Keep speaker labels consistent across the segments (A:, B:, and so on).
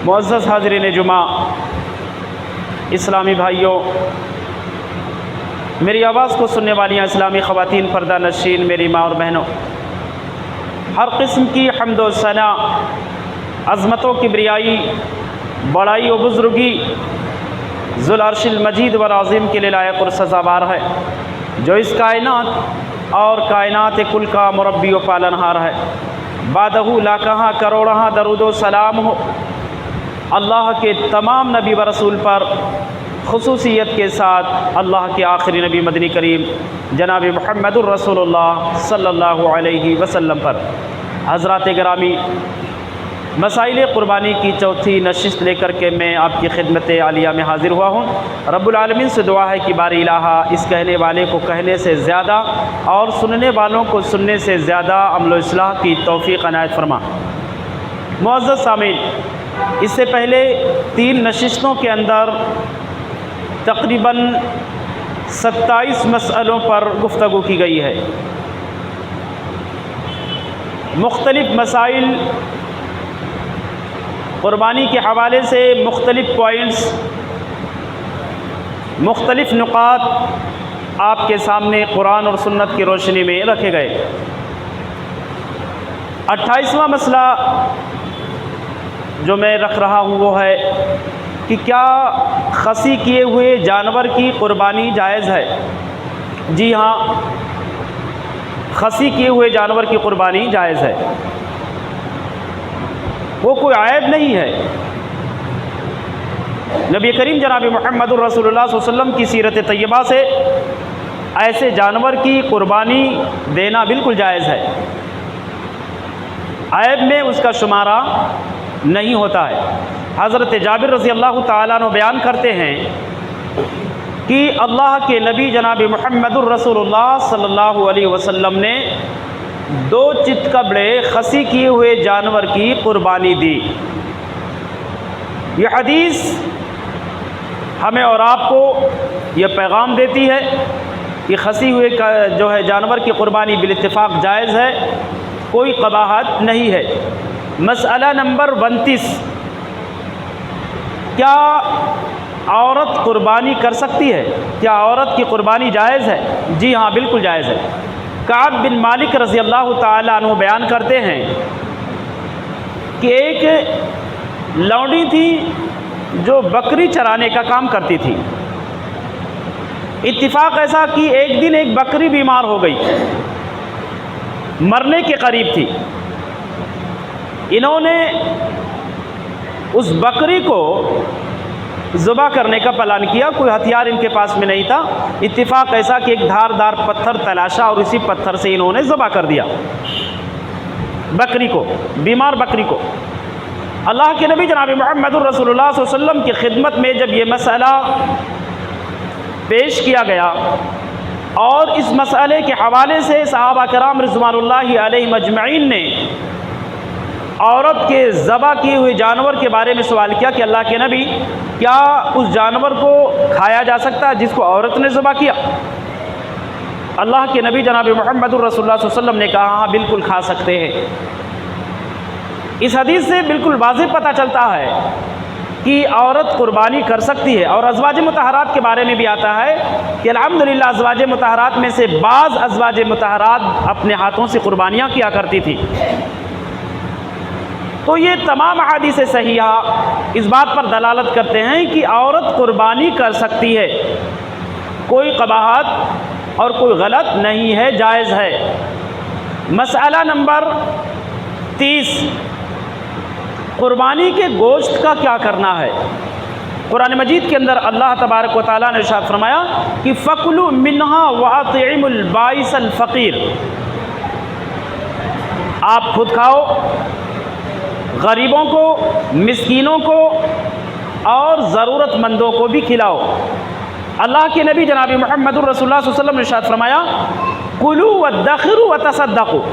A: معزز حاضرین جمعہ، اسلامی بھائیوں، میری آواز کو سننے والی اسلامی خواتین، پردہ نشین، میری ماں اور بہنوں، ہر قسم کی حمد و ثنا، عظمت و کبریائی، بڑائی و بزرگی ذو العرش المجید والعظیم کے لیے لائق اور سزاوار ہے، جو اس کائنات اور کائنات کل کا مربی و پالنہار ہے۔ بعدہ لاکھاں کروڑاں درود و سلام ہو اللہ کے تمام نبی و رسول پر، خصوصیت کے ساتھ اللہ کے آخری نبی مدنی کریم جناب محمد الرسول اللہ صلی اللہ علیہ وسلم پر۔ حضرات گرامی، مسائل قربانی کی چوتھی نشست لے کر کے میں آپ کی خدمت عالیہ میں حاضر ہوا ہوں۔ رب العالمین سے دعا ہے کہ باری الہ اس کہنے والے کو کہنے سے زیادہ اور سننے والوں کو سننے سے زیادہ عمل و اصلاح کی توفیق عنایت فرما۔ معزز سامعین، اس سے پہلے 3 نشستوں کے اندر تقریباً 27 مسئلوں پر گفتگو کی گئی ہے۔ مختلف مسائل قربانی کے حوالے سے، مختلف پوائنٹس، مختلف نقاط آپ کے سامنے قرآن اور سنت کی روشنی میں رکھے گئے۔ 28واں مسئلہ جو میں رکھ رہا ہوں وہ ہے کہ کیا خصی کیے ہوئے جانور کی قربانی جائز ہے؟ جی ہاں، خصی کیے ہوئے جانور کی قربانی جائز ہے، وہ کوئی عیب نہیں ہے۔ نبی کریم جناب محمد الرسول اللہ صلی اللہ علیہ وسلم کی سیرت طیبہ سے ایسے جانور کی قربانی دینا بالکل جائز ہے، عیب میں اس کا شمارہ نہیں ہوتا ہے۔ حضرت جابر رضی اللہ تعالیٰ عنہ بیان کرتے ہیں کہ اللہ کے نبی جناب محمد الرسول اللہ صلی اللہ علیہ وسلم نے 2 چتکبرے خصی کیے ہوئے جانور کی قربانی دی۔ یہ حدیث ہمیں اور آپ کو یہ پیغام دیتی ہے کہ خصی ہوئے جو ہے جانور کی قربانی بالاتفاق جائز ہے، کوئی قباحت نہیں ہے۔ مسئلہ نمبر 29، کیا عورت قربانی کر سکتی ہے؟ کیا عورت کی قربانی جائز ہے؟ جی ہاں، بالکل جائز ہے۔ کعب بن مالک رضی اللہ تعالیٰ عنہ بیان کرتے ہیں کہ ایک لونڈی تھی جو بکری چرانے کا کام کرتی تھی۔ اتفاق ایسا کہ ایک دن ایک بکری بیمار ہو گئی، مرنے کے قریب تھی۔ انہوں نے اس بکری کو ذبح کرنے کا پلان کیا، کوئی ہتھیار ان کے پاس میں نہیں تھا۔ اتفاق ایسا کہ ایک دھاردار پتھر تلاشا اور اسی پتھر سے انہوں نے ذبح کر دیا بکری کو، بیمار بکری کو۔ اللہ کے نبی جناب محمد الرسول اللہ صلی اللہ علیہ وسلم کی خدمت میں جب یہ مسئلہ پیش کیا گیا اور اس مسئلے کے حوالے سے صحابہ کرام رضوان اللہ علیہم اجمعین نے عورت کے ذبح کیے ہوئے جانور کے بارے میں سوال کیا کہ اللہ کے نبی، کیا اس جانور کو کھایا جا سکتا ہے جس کو عورت نے ذبح کیا؟ اللہ کے نبی جناب محمد الرسول اللہ صلی اللہ علیہ وسلم نے کہا ہاں، بالکل کھا سکتے ہیں۔ اس حدیث سے بالکل واضح پتہ چلتا ہے کہ عورت قربانی کر سکتی ہے۔ اور ازواج مطہرات کے بارے میں بھی آتا ہے کہ الحمدللہ ازواج مطہرات میں سے بعض ازواج مطہرات اپنے ہاتھوں سے قربانیاں کیا کرتی تھی۔ تو یہ تمام احادیث صحیحہ اس بات پر دلالت کرتے ہیں کہ عورت قربانی کر سکتی ہے، کوئی قباحت اور کوئی غلط نہیں ہے، جائز ہے۔ مسئلہ نمبر 30، قربانی کے گوشت کا کیا کرنا ہے؟ قرآن مجید کے اندر اللہ تبارک و تعالیٰ نے ارشاد فرمایا کہ فَكُلُوا مِنْهَا وَأَطْعِمُوا الْبَائِسَ الْفَقِيرَ، آپ خود کھاؤ، غریبوں کو، مسکینوں کو اور ضرورت مندوں کو بھی کھلاؤ۔ اللہ کے نبی جناب محمد الرسول اللہ صلی اللہ علیہ وسلم نے ارشاد فرمایا کلوا وادخروا وتصدقوا،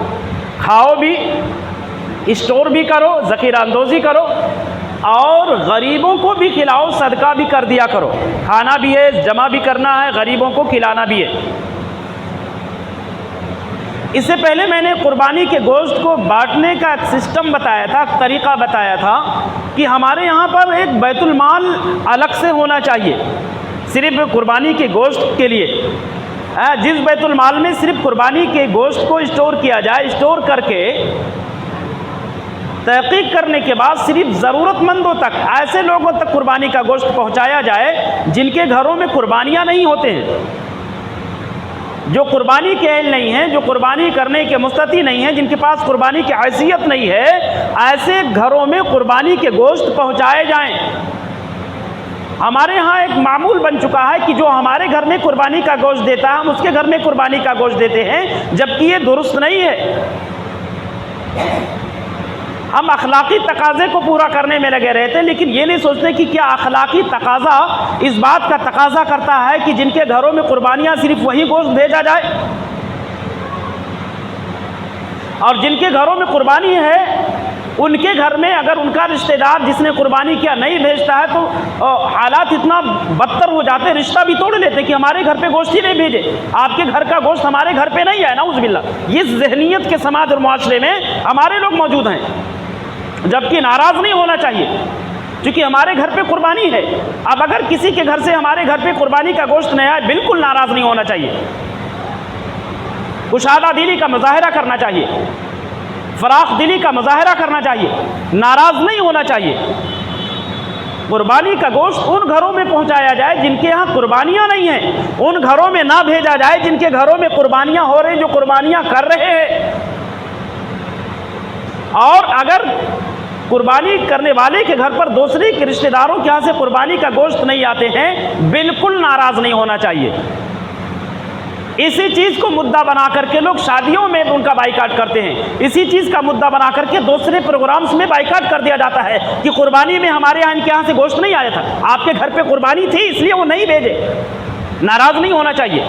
A: کھاؤ بھی، اسٹور بھی کرو، ذخیرہ اندوزی کرو، اور غریبوں کو بھی کھلاؤ، صدقہ بھی کر دیا کرو۔ کھانا بھی ہے، جمع بھی کرنا ہے، غریبوں کو کھلانا بھی ہے۔ اس سے پہلے میں نے قربانی کے گوشت کو بانٹنے کا ایک سسٹم بتایا تھا، ایک طریقہ بتایا تھا کہ ہمارے یہاں پر ایک بیت المال الگ سے ہونا چاہیے صرف قربانی کے گوشت کے لیے، جس بیت المال میں صرف قربانی کے گوشت کو اسٹور کیا جائے، اسٹور کر کے تحقیق کرنے کے بعد صرف ضرورت مندوں تک، ایسے لوگوں تک قربانی کا گوشت پہنچایا جائے جن کے گھروں میں قربانیاں نہیں ہوتے ہیں، جو قربانی کے اہل نہیں ہیں، جو قربانی کرنے کے مستطیع نہیں ہیں، جن کے پاس قربانی کی حیثیت نہیں ہے، ایسے گھروں میں قربانی کے گوشت پہنچائے جائیں۔ ہمارے ہاں ایک معمول بن چکا ہے کہ جو ہمارے گھر میں قربانی کا گوشت دیتا ہے ہم اس کے گھر میں قربانی کا گوشت دیتے ہیں، جبکہ یہ درست نہیں ہے۔ ہم اخلاقی تقاضے کو پورا کرنے میں لگے رہتے ہیں، لیکن یہ نہیں سوچتے کہ کیا اخلاقی تقاضا اس بات کا تقاضا کرتا ہے کہ جن کے گھروں میں قربانیاں صرف وہی گوشت بھیجا جائے، اور جن کے گھروں میں قربانی ہے ان کے گھر میں اگر ان کا رشتہ دار جس نے قربانی کیا نہیں بھیجتا ہے تو حالات اتنا بدتر ہو جاتے ہیں، رشتہ بھی توڑ لیتے کہ ہمارے گھر پہ گوشت ہی نہیں بھیجے، آپ کے گھر کا گوشت ہمارے گھر پہ نہیں ہے، نعوذ باللہ۔ یہ ذہنیت کے سماج اور معاشرے میں ہمارے لوگ موجود ہیں، جبکہ ناراض نہیں ہونا چاہیے کیونکہ ہمارے گھر پہ قربانی ہے۔ اب اگر کسی کے گھر سے ہمارے گھر پہ قربانی کا گوشت نہیں آئے، بالکل ناراض نہیں ہونا چاہیے، کشادہ دلی کا مظاہرہ کرنا چاہیے، فراخ دلی کا مظاہرہ کرنا چاہیے، ناراض نہیں ہونا چاہیے۔ قربانی کا گوشت ان گھروں میں پہنچایا جائے جن کے ہاں قربانیاں نہیں ہیں، ان گھروں میں نہ بھیجا جائے جن کے گھروں میں قربانیاں ہو رہی ہیں، جو قربانیاں کر رہے ہیں۔ اور اگر قربانی کرنے والے کے گھر پر دوسرے کے رشتہ داروں کے ہاں سے قربانی کا گوشت نہیں آتے ہیں، بالکل ناراض نہیں ہونا چاہیے۔ اسی چیز کو مدعا بنا کر کے لوگ شادیوں میں ان کا بائیکاٹ کرتے ہیں، اسی چیز کا مدعا بنا کر کے دوسرے پروگرامز میں بائیکاٹ کر دیا جاتا ہے کہ قربانی میں ہمارے یہاں ان کے یہاں سے گوشت نہیں آیا تھا، آپ کے گھر پہ قربانی تھی اس لیے وہ نہیں بھیجے۔ ناراض نہیں ہونا چاہیے،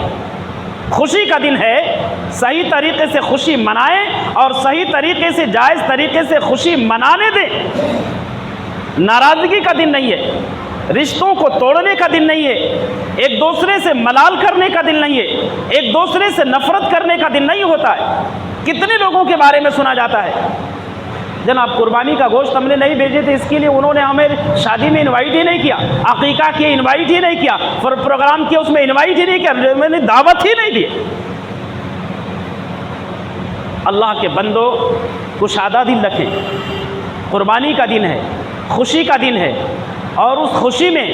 A: خوشی کا دن ہے، صحیح طریقے سے خوشی منائیں اور صحیح طریقے سے جائز طریقے سے خوشی منانے دیں۔ ناراضگی کا دن نہیں ہے، رشتوں کو توڑنے کا دن نہیں ہے، ایک دوسرے سے ملال کرنے کا دن نہیں ہے، ایک دوسرے سے نفرت کرنے کا دن نہیں ہوتا ہے۔ کتنے لوگوں کے بارے میں سنا جاتا ہے، جناب قربانی کا گوشت ہم نے نہیں بھیجے تھے، اس کے لیے انہوں نے ہمیں شادی میں انوائٹ ہی نہیں کیا، عقیقہ کی انوائٹ ہی نہیں کیا، پروگرام کیا اس میں انوائٹ ہی نہیں کیا، میں نے دعوت ہی نہیں دی۔ اللہ کے بندو کشادہ دل رکھیں، قربانی کا دن ہے، خوشی کا دن ہے، اور اس خوشی میں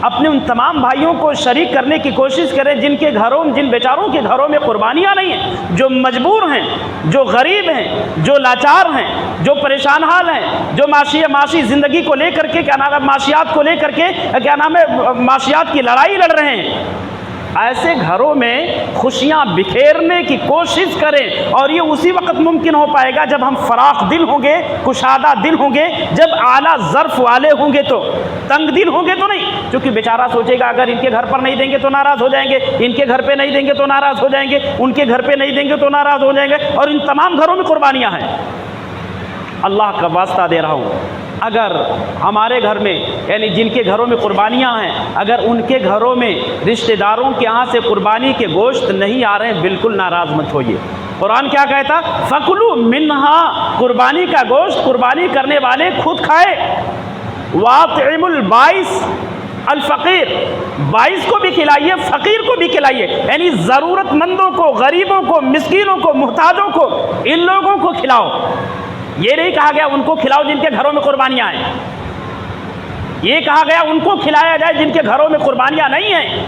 A: اپنے ان تمام بھائیوں کو شریک کرنے کی کوشش کریں جن کے گھروں، جن بیچاروں کے گھروں میں قربانیاں نہیں ہیں، جو مجبور ہیں، جو غریب ہیں، جو لاچار ہیں، جو پریشان حال ہیں، جو معاشی زندگی کو لے کر کے کیا نام ہے، معاشیات کو لے کر کے کیا نام ہے، معاشیات کی لڑائی لڑ رہے ہیں۔ ایسے گھروں میں خوشیاں بکھیرنے کی کوشش کریں، اور یہ اسی وقت ممکن ہو پائے گا جب ہم فراخ دل ہوں گے، کشادہ دل ہوں گے، جب اعلیٰ ظرف والے ہوں گے، تو تنگ دل ہوں گے تو نہیں، کیونکہ بیچارہ سوچے گا اگر ان کے گھر پر نہیں دیں گے تو ناراض ہو جائیں گے، ان کے گھر پہ نہیں دیں گے تو ناراض ہو جائیں گے، ان کے گھر پہ نہیں دیں گے تو ناراض ہو جائیں گے، اور ان تمام گھروں میں قربانیاں ہیں۔ اللہ کا واسطہ دے رہا ہوں، اگر ہمارے گھر میں یعنی جن کے گھروں میں قربانیاں ہیں، اگر ان کے گھروں میں رشتہ داروں کے ہاں سے قربانی کے گوشت نہیں آ رہے ہیں، بالکل ناراض مت ہوئیے۔ قرآن کیا کہتا؟ فَكُلُوا مِنْهَا، قربانی کا گوشت قربانی کرنے والے خود کھائے، وَأَطْعِمُوا الْبَائِسَ الفقیر، بائس کو بھی کھلائیے، فقیر کو بھی کھلائیے، یعنی ضرورت مندوں کو، غریبوں کو، مسکینوں کو، محتاجوں کو، ان لوگوں کو کھلاؤ۔ یہ نہیں کہا گیا ان کو کھلاؤ جن کے گھروں میں قربانیاں ہیں، یہ کہا گیا ان کو کھلایا جائے جن کے گھروں میں قربانیاں نہیں ہیں۔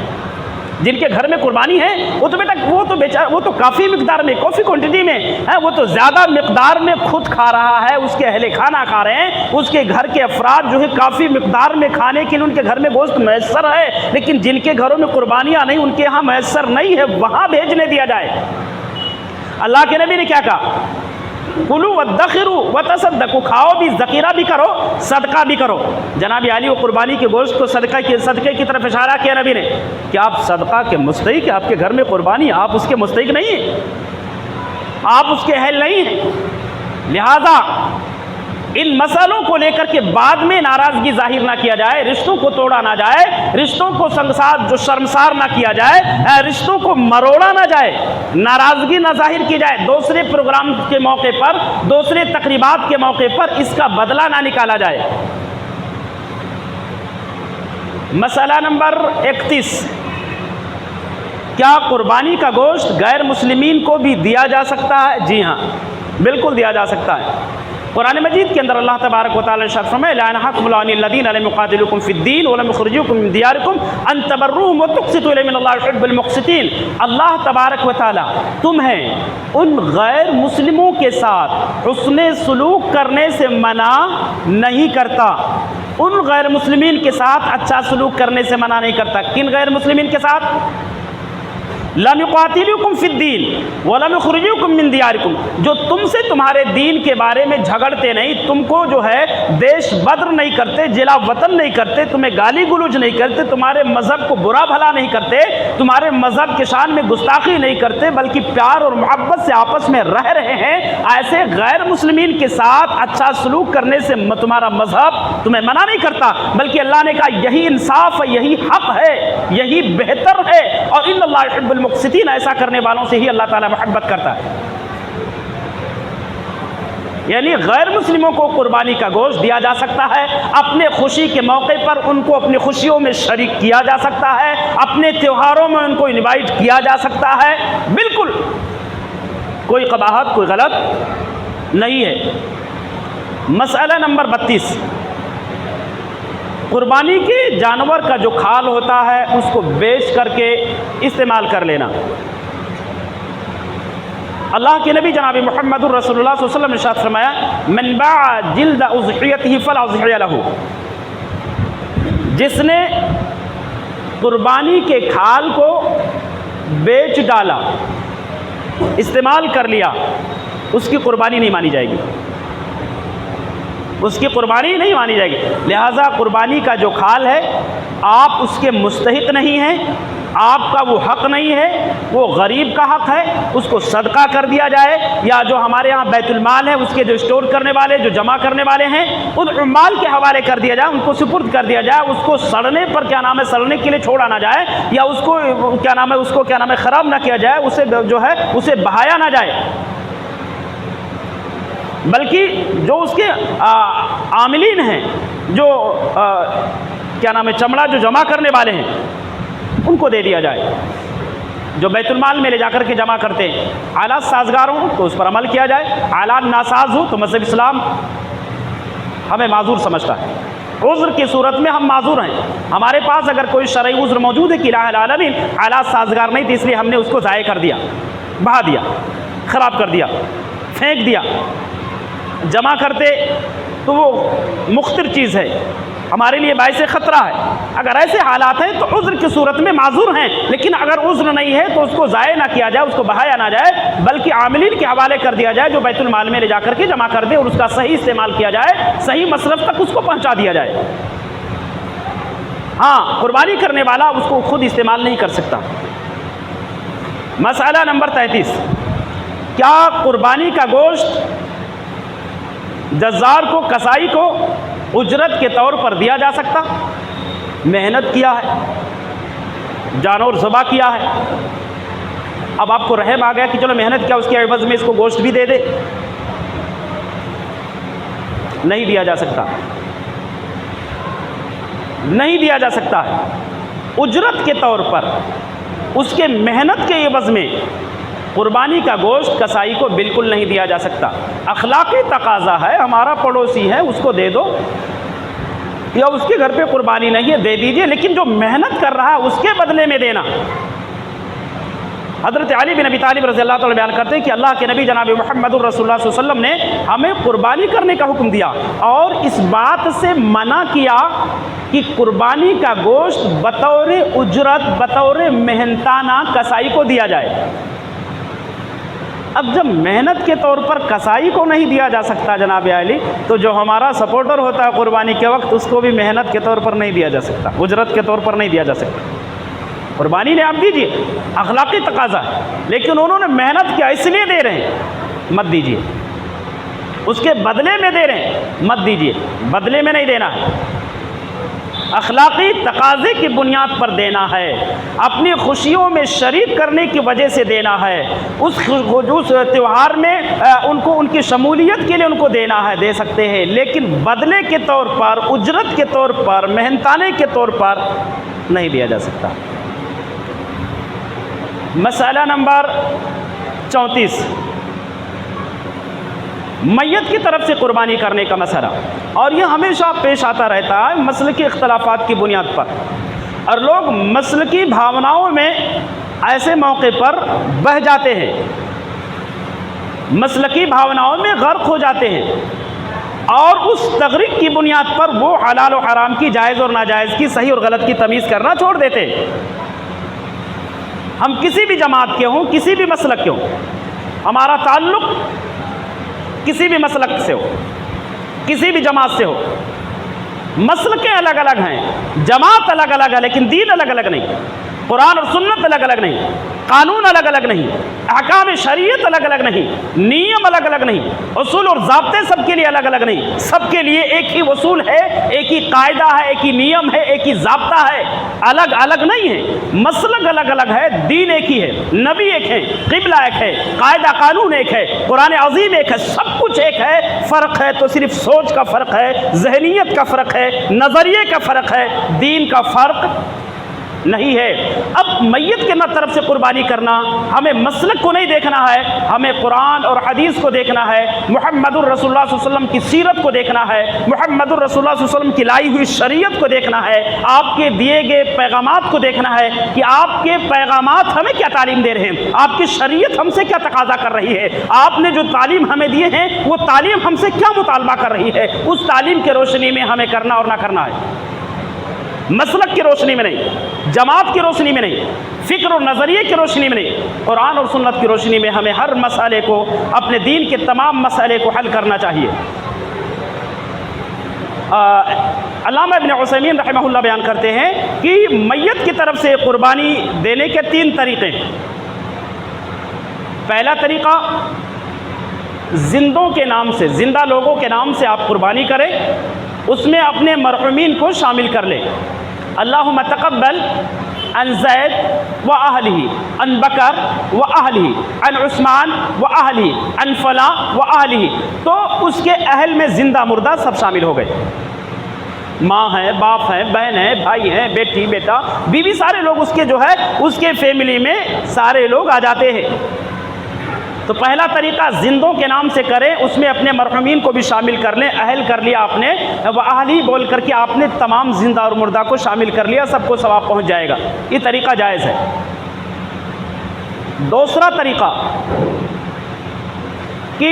A: جن کے گھر میں قربانی ہے وہ تو بیٹا وہ تو کافی مقدار میں، کافی کوانٹٹی میں ہے، وہ تو زیادہ مقدار میں خود کھا رہا ہے، اس کے اہل خانہ کھا رہے ہیں، اس کے گھر کے افراد جو ہے کافی مقدار میں کھانے کے لیے ان کے گھر میں گوشت میسر ہے، لیکن جن کے گھروں میں قربانیاں نہیں، ان کے ہاں میسر نہیں ہے، وہاں بھیجنے دیا جائے۔ اللہ کے نبی نے کیا کہا؟ کلوا وادخروا وتصدقوا، کھاؤ بھی، ذخیرہ بھی کرو، صدقہ بھی کرو۔ جناب علی و قربانی کے گوشت کو صدقے کی طرف اشارہ کیا نبی نے کہ آپ صدقہ کے مستحق ہیں، آپ کے گھر میں قربانی، آپ اس کے مستحق نہیں ہیں، آپ اس کے اہل نہیں ہیں، لہذا ان مسئلوں کو لے کر کے بعد میں ناراضگی ظاہر نہ کیا جائے، رشتوں کو توڑا نہ جائے، رشتوں کو شرمسار نہ کیا جائے، رشتوں کو مروڑا نہ جائے، ناراضگی نہ ظاہر کی جائے، دوسرے پروگرام کے موقع پر، دوسرے تقریبات کے موقع پر اس کا بدلہ نہ نکالا جائے۔ مسئلہ نمبر 31، کیا قربانی کا گوشت غیر مسلمین کو بھی دیا جا سکتا ہے؟ جی ہاں، بالکل دیا جا سکتا ہے۔ قرآن مجید کے اندر اللہ تبارک و تعالی نے ارشاد فرمایا لا ينهاكم الله عن الذين لم يقاتلوكم في الدين ولم يخرجوكم من دياركم ان تبروهم وتقسطوا اليهم ان الله يحب المقسطين۔ اللہ تبارک و تعالی تمہیں ان غیر مسلموں کے ساتھ حسن سلوک کرنے سے منع نہیں کرتا، ان غیر مسلمین کے ساتھ اچھا سلوک کرنے سے منع نہیں کرتا۔ کن غیر مسلمین کے ساتھ؟ لم يقاتلوكم في الدين ولم يخرجوكم من دياركم، جو تم سے تمہارے دین کے بارے میں جھگڑتے نہیں، تم کو جو ہے دیش بدر نہیں کرتے، جلا وطن نہیں کرتے، تمہیں گالی گلوچ نہیں کرتے، تمہارے مذہب کو برا بھلا نہیں کرتے، تمہارے مذہب کے شان میں گستاخی نہیں کرتے، بلکہ پیار اور محبت سے آپس میں رہ رہے ہیں، ایسے غیر مسلمین کے ساتھ اچھا سلوک کرنے سے تمہارا مذہب تمہیں منع نہیں کرتا، بلکہ اللہ نے کہا یہی انصاف ہے، یہی حق ہے، یہی بہتر ہے، اور ان اللہ يحب المقسطین، ایسا کرنے والوں سے ہی اللہ تعالی محبت کرتا ہے۔ یعنی غیر مسلموں کو قربانی کا گوشت دیا جا سکتا ہے، اپنے خوشی کے موقع پر ان کو اپنی خوشیوں میں شریک کیا جا سکتا ہے، اپنے تہواروں میں ان کو انوائٹ کیا جا سکتا ہے، بالکل کوئی قباحت، کوئی غلط نہیں ہے۔ مسئلہ نمبر 32، قربانی کے جانور کا جو کھال ہوتا ہے اس کو بیچ کر کے استعمال کر لینا۔ اللہ کے نبی جناب محمد الرسول اللہ صلی اللہ علیہ وسلم نے ارشاد فرمایا من باع جلد اضحیتہ فلا اضحیہ لہ، جس نے قربانی کے کھال کو بیچ ڈالا، استعمال کر لیا، اس کی قربانی نہیں مانی جائے گی، اس کی قربانی نہیں مانی جائے گی۔ لہٰذا قربانی کا جو کھال ہے آپ اس کے مستحق نہیں ہیں، آپ کا وہ حق نہیں ہے، وہ غریب کا حق ہے، اس کو صدقہ کر دیا جائے، یا جو ہمارے ہاں بیت المال ہے اس کے جو اسٹور کرنے والے، جو جمع کرنے والے ہیں، ان عمال کے حوالے کر دیا جائے، ان کو سپرد کر دیا جائے، اس کو سڑنے پر سڑنے کے لیے چھوڑا نہ جائے، یا اس کو خراب نہ کیا جائے، اسے جو ہے اسے بہایا نہ جائے، بلکہ جو اس کے عاملین ہیں، جو چمڑا جو جمع کرنے والے ہیں ان کو دے دیا جائے، جو بیت المال میں لے جا کر کے جمع کرتے ہیں۔ آلات سازگار ہوں تو اس پر عمل کیا جائے، آلات ناساز ہوں تو مذہب اسلام ہمیں معذور سمجھتا ہے۔ عذر کی صورت میں ہم معذور ہیں، ہمارے پاس اگر کوئی شرعی عذر موجود ہے کہ الہ العالمین آلات سازگار نہیں تھی، اس لیے ہم نے اس کو ضائع کر دیا، بہا دیا، خراب کر دیا، پھینک دیا، جمع کرتے تو وہ مختصر چیز ہے، ہمارے لیے باعث خطرہ ہے۔ اگر ایسے حالات ہیں تو عذر کی صورت میں معذور ہیں، لیکن اگر عذر نہیں ہے تو اس کو ضائع نہ کیا جائے، اس کو بہایا نہ جائے، بلکہ عاملین کے حوالے کر دیا جائے جو بیت المال میں لے جا کر کے جمع کر دے، اور اس کا صحیح استعمال کیا جائے، صحیح مصرف تک اس کو پہنچا دیا جائے۔ ہاں، قربانی کرنے والا اس کو خود استعمال نہیں کر سکتا۔ مسئلہ نمبر 33، کیا قربانی کا گوشت جزار کو، کسائی کو اجرت کے طور پر دیا جا سکتا؟ محنت کیا ہے، جانور ذبح کیا ہے، اب آپ کو رحم آ گیا کہ چلو محنت کیا، اس کے عوض میں اس کو گوشت بھی دے دے، نہیں دیا جا سکتا، نہیں دیا جا سکتا ہے۔ اجرت کے طور پر اس کے محنت کے عوض میں قربانی کا گوشت کسائی کو بالکل نہیں دیا جا سکتا۔ اخلاقی تقاضا ہے، ہمارا پڑوسی ہے اس کو دے دو، یا اس کے گھر پہ قربانی نہیں ہے دے دیجئے، لیکن جو محنت کر رہا ہے اس کے بدلے میں دینا۔ حضرت علی بن ابی طالب رضی اللہ تعالیٰ بیان کرتے ہیں کہ اللہ کے نبی جناب محمد الرسول اللہ صلی اللہ علیہ وسلم نے ہمیں قربانی کرنے کا حکم دیا، اور اس بات سے منع کیا کہ قربانی کا گوشت بطور اجرت، بطور محنتانہ کسائی کو دیا جائے۔ اب جب محنت کے طور پر کسائی کو نہیں دیا جا سکتا جناب علی، تو جو ہمارا سپورٹر ہوتا ہے قربانی کے وقت اس کو بھی محنت کے طور پر نہیں دیا جا سکتا، اجرت کے طور پر نہیں دیا جا سکتا۔ قربانی نے آپ دیجئے، اخلاقی تقاضا ہے، لیکن انہوں نے محنت کیا اس لیے دے رہے ہیں، مت دیجئے۔ اس کے بدلے میں دے رہے ہیں مت دیجیے، بدلے میں نہیں دینا ہے، اخلاقی تقاضے کی بنیاد پر دینا ہے، اپنی خوشیوں میں شریک کرنے کی وجہ سے دینا ہے، اس تہوار میں ان کی شمولیت کے لیے ان کو دینا ہے، دے سکتے ہیں، لیکن بدلے کے طور پر، اجرت کے طور پر، محنتانے کے طور پر نہیں دیا جا سکتا۔ مسئلہ نمبر 34، میت کی طرف سے قربانی کرنے کا مسئلہ، اور یہ ہمیشہ پیش آتا رہتا ہے مسلکی اختلافات کی بنیاد پر، اور لوگ مسلکی بھاوناؤں میں ایسے موقع پر بہہ جاتے ہیں، مسلکی بھاوناؤں میں غرق ہو جاتے ہیں، اور اس تغریق کی بنیاد پر وہ حلال و حرام کی، جائز اور ناجائز کی، صحیح اور غلط کی تمیز کرنا چھوڑ دیتے ہیں۔ ہم کسی بھی جماعت کے ہوں، کسی بھی مسلک کے ہوں، ہمارا تعلق کسی بھی مسلک سے ہو، کسی بھی جماعت سے ہو، مسلکیں الگ الگ ہیں، جماعت الگ الگ ہے، لیکن دین الگ الگ نہیں، قرآن اور سنت الگ الگ نہیں، قانون الگ الگ نہیں، احکام شریعت الگ الگ نہیں، نیم الگ الگ نہیں، اصول اور ضابطے سب کے لیے الگ الگ نہیں، سب کے لیے ایک ہی اصول ہے، ایک ہی قاعدہ ہے، ایک ہی نیم ہے، ایک ہی ضابطہ ہے، الگ الگ نہیں ہے، مسلک الگ الگ ہے، دین ایک ہی ہے، نبی ایک ہے، قبلہ ایک ہے، قاعدہ قانون ایک ہے، قرآن عظیم ایک ہے، سب کچھ ایک ہے، فرق ہے تو صرف سوچ کا فرق ہے، ذہنیت کا فرق ہے، نظریے کا فرق ہے، دین کا فرق نہیں ہے۔ اب میت کے طرف سے قربانی کرنا، ہمیں مسلک کو نہیں دیکھنا ہے، ہمیں قرآن اور حدیث کو دیکھنا ہے، محمد الرسول اللہ صلی اللہ علیہ وسلم کی سیرت کو دیکھنا ہے، محمد الرسول اللہ صلی اللہ علیہ وسلم کی لائی ہوئی شریعت کو دیکھنا ہے، آپ کے دیے گئے پیغامات کو دیکھنا ہے کہ آپ کے پیغامات ہمیں کیا تعلیم دے رہے ہیں، آپ کی شریعت ہم سے کیا تقاضا کر رہی ہے، آپ نے جو تعلیم ہمیں دیے ہیں وہ تعلیم ہم سے کیا مطالبہ کر رہی ہے، اس تعلیم کے روشنی میں ہمیں کرنا اور نہ کرنا ہے، مسلک کی روشنی میں نہیں، جماعت کی روشنی میں نہیں، فکر اور نظریے کی روشنی میں نہیں، قرآن اور سنت کی روشنی میں ہمیں ہر مسئلے کو، اپنے دین کے تمام مسئلے کو حل کرنا چاہیے۔ علامہ ابن عثیمین رحمہ اللہ بیان کرتے ہیں کہ میت کی طرف سے قربانی دینے کے 3 طریقے ہیں۔ پہلا طریقہ، زندوں کے نام سے، زندہ لوگوں کے نام سے آپ قربانی کریں، اس میں اپنے مرحومین کو شامل کر لیں، اللہم تقبل عن زید و اہلہ، عن بکر و اہلہ، عن عثمان و اہلہ، عن فلاں و اہلہ، تو اس کے اہل میں زندہ مردہ سب شامل ہو گئے، ماں ہے، باپ ہے، بہن ہے، بھائی ہیں، بیٹی، بیٹا، بیوی، سارے لوگ اس کے جو ہے اس کے فیملی میں سارے لوگ آ جاتے ہیں۔ تو پہلا طریقہ زندوں کے نام سے کریں، اس میں اپنے مرحومین کو بھی شامل کر لیں، اہل کر لیا آپ نے، وہ اہلی بول کر کے آپ نے تمام زندہ اور مردہ کو شامل کر لیا، سب کو ثواب پہنچ جائے گا، یہ طریقہ جائز ہے۔ دوسرا طریقہ کہ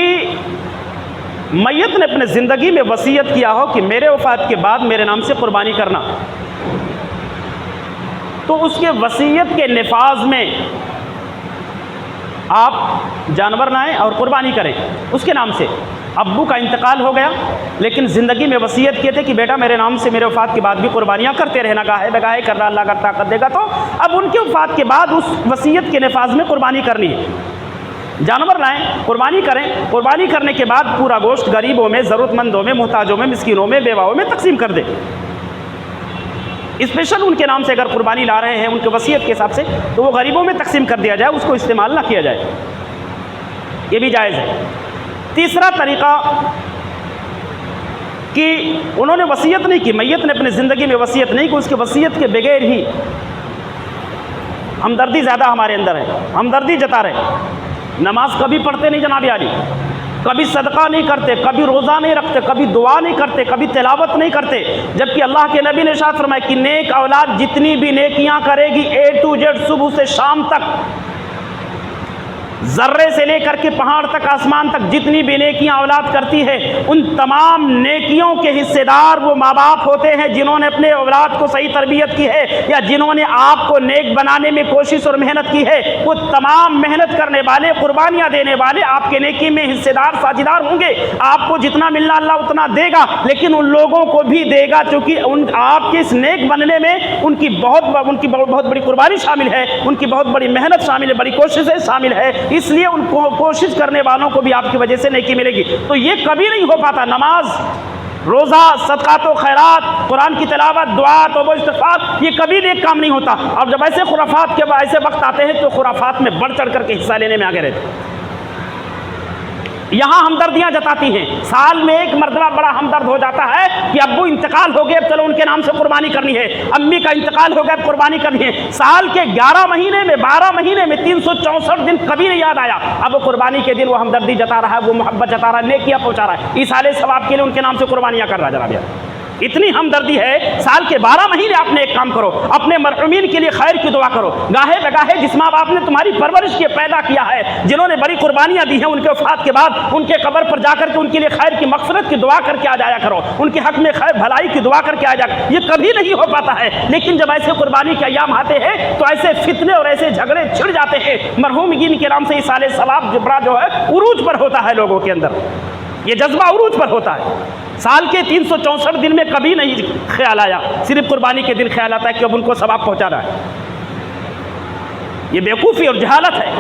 A: میت نے اپنے زندگی میں وصیت کیا ہو کہ میرے وفات کے بعد میرے نام سے قربانی کرنا، تو اس کے وصیت کے نفاذ میں آپ جانور لائیں اور قربانی کریں اس کے نام سے۔ ابو کا انتقال ہو گیا لیکن زندگی میں وصیت کیے تھے کہ بیٹا میرے نام سے میرے وفات کے بعد بھی قربانیاں کرتے رہنا، گاہے بگاہے کرنا، اللہ کا طاقت دے گا، تو اب ان کے وفات کے بعد اس وصیت کے نفاذ میں قربانی کرنی ہے، جانور لائیں، قربانی کریں، قربانی کرنے کے بعد پورا گوشت غریبوں میں، ضرورت مندوں میں، محتاجوں میں، مسکینوں میں، بیواؤں میں تقسیم کر دیں۔ اسپیشل ان کے نام سے اگر قربانی لا رہے ہیں ان کے وصیت کے حساب سے، تو وہ غریبوں میں تقسیم کر دیا جائے، اس کو استعمال نہ کیا جائے، یہ بھی جائز ہے۔ تیسرا طریقہ کہ انہوں نے وصیت نہیں کی، میت نے اپنے زندگی میں وصیت نہیں کی، اس کے وصیت کے بغیر ہی ہمدردی زیادہ ہمارے اندر ہے، ہمدردی جتا رہے، نماز کبھی پڑھتے نہیں جناب عالی، کبھی صدقہ نہیں کرتے، کبھی روزہ نہیں رکھتے، کبھی دعا نہیں کرتے، کبھی تلاوت نہیں کرتے، جبکہ اللہ کے نبی نے ارشاد فرمایا کہ نیک اولاد جتنی بھی نیکیاں کرے گی A to Z صبح سے شام تک، ذرے سے لے کر کے پہاڑ تک، آسمان تک، جتنی بھی نیکیاں اولاد کرتی ہے ان تمام نیکیوں کے حصے دار وہ ماں باپ ہوتے ہیں جنہوں نے اپنے اولاد کو صحیح تربیت کی ہے یا جنہوں نے آپ کو نیک بنانے میں کوشش اور محنت کی ہے، وہ تمام محنت کرنے والے، قربانیاں دینے والے آپ کے نیکی میں حصے دار، ساجھیدار ہوں گے۔ آپ کو جتنا ملنا اللہ اتنا دے گا، لیکن ان لوگوں کو بھی دے گا چونکہ آپ کے اس نیک بننے میں ان کی بہت بڑی قربانی شامل ہے، ان کی بہت بڑی محنت شامل ہے، بڑی کوششیں شامل ہے، اس لیے ان کو کوشش کرنے والوں کو بھی آپ کی وجہ سے نیکی ملے گی. تو یہ کبھی نہیں ہو پاتا. نماز، روزہ، صدقات و خیرات، قرآن کی تلاوت، دعا، توبہ استغفار، یہ کبھی نیک کام نہیں ہوتا. اور جب ایسے خرافات کے ایسے وقت آتے ہیں تو خرافات میں بڑھ چڑھ کر کے حصہ لینے میں آگے رہتے ہیں. یہاں ہمدردیاں جتاتی ہیں. سال میں ایک مرتبہ بڑا ہمدرد ہو جاتا ہے کہ ابو انتقال ہو گئے، اب چلو ان کے نام سے قربانی کرنی ہے. امی کا انتقال ہو گیا، اب قربانی کرنی ہے. سال کے 11 مہینے میں، 12 مہینے میں 364 دن کبھی نہیں یاد آیا. اب قربانی کے دن وہ ہمدردی جتا رہا ہے، وہ محبت جتا رہا ہے، نیکیاں پہنچا رہا ہے، ایصال ثواب کے لیے ان کے نام سے قربانیاں کر رہا ہے. جناب یار اتنی ہمدردی ہے. سال کے 12 مہینے آپ نے ایک کام کرو، اپنے مرحومین کے لیے خیر کی دعا کرو. گاہے بگاہے جس ماں باپ نے تمہاری پرورش کے پیدا کیا ہے، جنہوں نے بڑی قربانیاں دی ہیں، ان کے وفات کے بعد ان کے قبر پر جا کر کے ان کے لیے خیر کی مغفرت کی دعا کر کے آ جایا کرو. ان کے حق میں خیر بھلائی کی دعا کر کے آ جایا کرو. یہ کبھی نہیں ہو پاتا ہے. لیکن جب ایسے قربانی کے ایام آتے ہیں تو ایسے فتنے اور ایسے جھگڑے چھڑ جاتے ہیں. مرحومین کے نام سے ایصال ثواب جبرا جو ہے عروج پر ہوتا ہے لوگوں کے اندر. یہ جذبہ عروج پر ہوتا ہے. سال کے 364 دن میں کبھی نہیں خیال آیا، صرف قربانی کے دن خیال آتا ہے کہ اب ان کو ثواب پہنچانا ہے. یہ بیوقوفی اور جہالت ہے.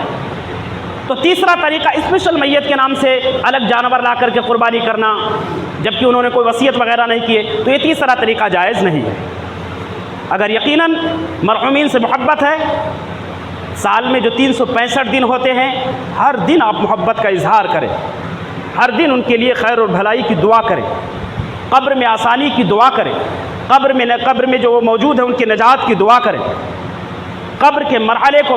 A: تو تیسرا طریقہ اسپیشل میت کے نام سے الگ جانور لا کر کے قربانی کرنا، جبکہ انہوں نے کوئی وصیت وغیرہ نہیں کیے، تو یہ تیسرا طریقہ جائز نہیں ہے. اگر یقیناً مرحومین سے محبت ہے، سال میں جو 365 دن ہوتے ہیں، ہر دن آپ محبت کا اظہار کریں، ہر دن ان کے لیے خیر اور بھلائی کی دعا کریں، قبر میں آسانی کی دعا کریں، قبر میں جو وہ موجود ہیں ان کی نجات کی دعا کریں. قبر کے مرحلے کو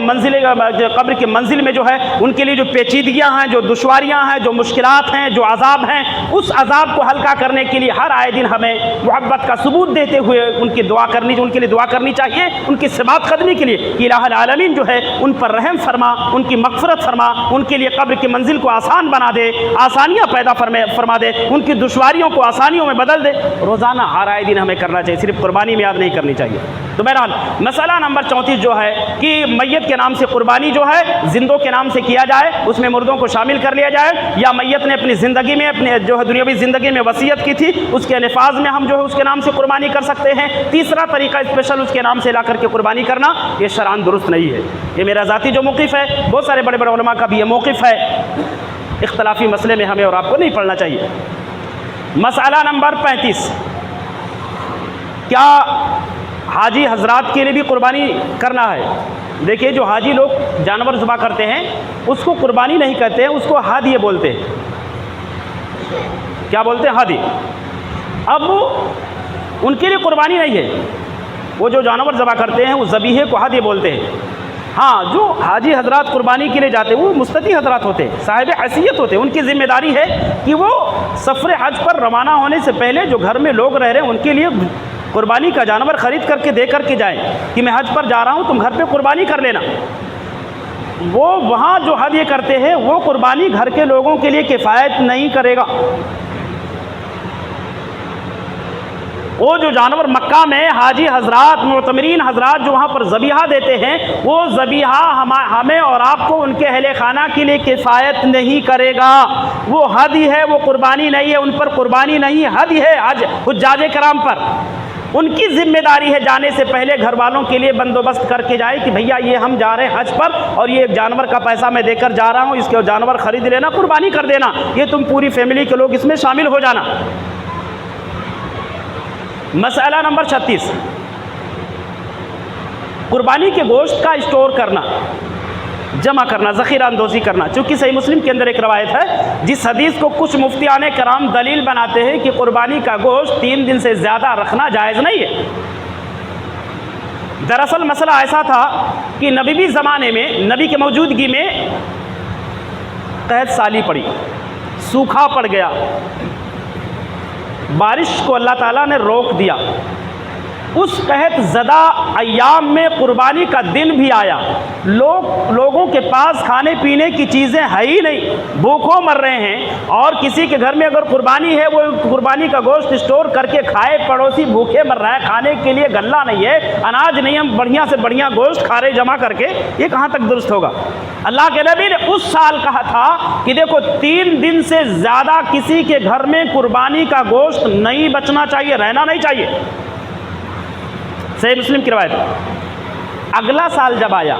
A: قبر کے منزل میں جو ہے ان کے لیے جو پیچیدگیاں ہیں، جو دشواریاں ہیں، جو مشکلات ہیں، جو عذاب ہیں، اس عذاب کو ہلکا کرنے کے لیے ہر آئے دن ہمیں محبت کا ثبوت دیتے ہوئے ان کی دعا کرنی، ان کے لیے دعا کرنی چاہیے. ان کی ثبات قدمی کے لیے کہ الہ العالمین جو ہے ان پر رحم فرما، ان کی مغفرت فرما، ان کے لیے قبر کی منزل کو آسان بنا دے، آسانیاں پیدا فرما دے، ان کی دشواریوں کو آسانیوں میں بدل دے. روزانہ ہر آئے دن ہمیں کرنا چاہیے، صرف قربانی میں یاد نہیں کرنی چاہیے. تو بہرحال مسئلہ نمبر 34 جو ہے کہ میت کے نام سے قربانی جو ہے زندوں کے نام سے کیا جائے، اس میں مردوں کو شامل کر لیا جائے، یا میت نے اپنی زندگی میں، اپنے جو ہے دنیاوی زندگی میں وصیت کی تھی، اس کے نفاذ میں ہم جو ہے اس کے نام سے قربانی کر سکتے ہیں. تیسرا طریقہ اسپیشل اس کے نام سے لا کر کے قربانی کرنا، یہ شرعاً درست نہیں ہے. یہ میرا ذاتی جو موقف ہے، بہت سارے بڑے بڑے علماء کا بھی یہ موقف ہے. اختلافی مسئلے میں ہمیں اور آپ کو نہیں پڑھنا چاہیے. مسئلہ نمبر 35، کیا حاجی حضرات کے لیے بھی قربانی کرنا ہے؟ دیکھیے جو حاجی لوگ جانور ذبح کرتے ہیں اس کو قربانی نہیں کہتے ہیں، اس کو ہدیہ بولتے ہیں. کیا بولتے ہیں؟ ہدیہ. اب ان کے لیے قربانی نہیں ہے. وہ جو جانور ذبح کرتے ہیں وہ ذبیحے کو ہدیہ بولتے ہیں. ہاں جو حاجی حضرات قربانی کے لیے جاتے ہیں وہ مستطیع حضرات ہوتے ہیں، صاحب حیثیت ہوتے ہیں. ان کی ذمہ داری ہے کہ وہ سفر حج پر روانہ ہونے سے پہلے جو گھر میں لوگ رہ رہے ہیں ان کے لیے قربانی کا جانور خرید کر کے دے کر کے جائیں کہ میں حج پر جا رہا ہوں، تم گھر پہ قربانی کر لینا. وہ وہاں جو ہدیہ کرتے ہیں وہ قربانی گھر کے لوگوں کے لیے کفایت نہیں کرے گا. وہ جو جانور مکہ میں حاجی حضرات، معتمرین حضرات جو وہاں پر ذبیحہ دیتے ہیں، وہ ذبیحہ ہمیں اور آپ کو، ان کے اہل خانہ کے لیے کفایت نہیں کرے گا. وہ ہدی ہے، وہ قربانی نہیں ہے. ان پر قربانی نہیں، ہدی ہے حجاج کرام پر. ان کی ذمہ داری ہے جانے سے پہلے گھر والوں کے لیے بندوبست کر کے جائے کہ بھیا یہ ہم جا رہے ہیں حج پر اور یہ ایک جانور کا پیسہ میں دے کر جا رہا ہوں، اس کے جانور خرید لینا، قربانی کر دینا، یہ تم پوری فیملی کے لوگ اس میں شامل ہو جانا. مسئلہ نمبر 36، قربانی کے گوشت کا اسٹور کرنا، جمع کرنا، ذخیرہ اندوزی کرنا. چونکہ صحیح مسلم کے اندر ایک روایت ہے جس حدیث کو کچھ مفتیان کرام دلیل بناتے ہیں کہ قربانی کا گوشت 3 دن سے زیادہ رکھنا جائز نہیں ہے. دراصل مسئلہ ایسا تھا کہ نبوی زمانے میں، نبی کی موجودگی میں قحط سالی پڑی، سوکھا پڑ گیا، بارش کو اللہ تعالیٰ نے روک دیا. اس قحط زدہ ایام میں قربانی کا دن بھی آیا، لوگوں کے پاس کھانے پینے کی چیزیں ہے ہی نہیں، بھوکوں مر رہے ہیں. اور کسی کے گھر میں اگر قربانی ہے، وہ قربانی کا گوشت اسٹور کر کے کھائے، پڑوسی بھوکے مر رہا ہے، کھانے کے لیے غلہ نہیں ہے، اناج نہیں، ہم بڑھیا سے بڑھیا گوشت کھا رہے جمع کر کے، یہ کہاں تک درست ہوگا؟ اللہ کے نبی نے اس سال کہا تھا کہ دیکھو 3 دن سے زیادہ کسی کے گھر میں قربانی کا گوشت نہیں بچنا چاہیے، رہنا نہیں چاہیے. صحیح مسلم کی روایت. اگلا سال جب آیا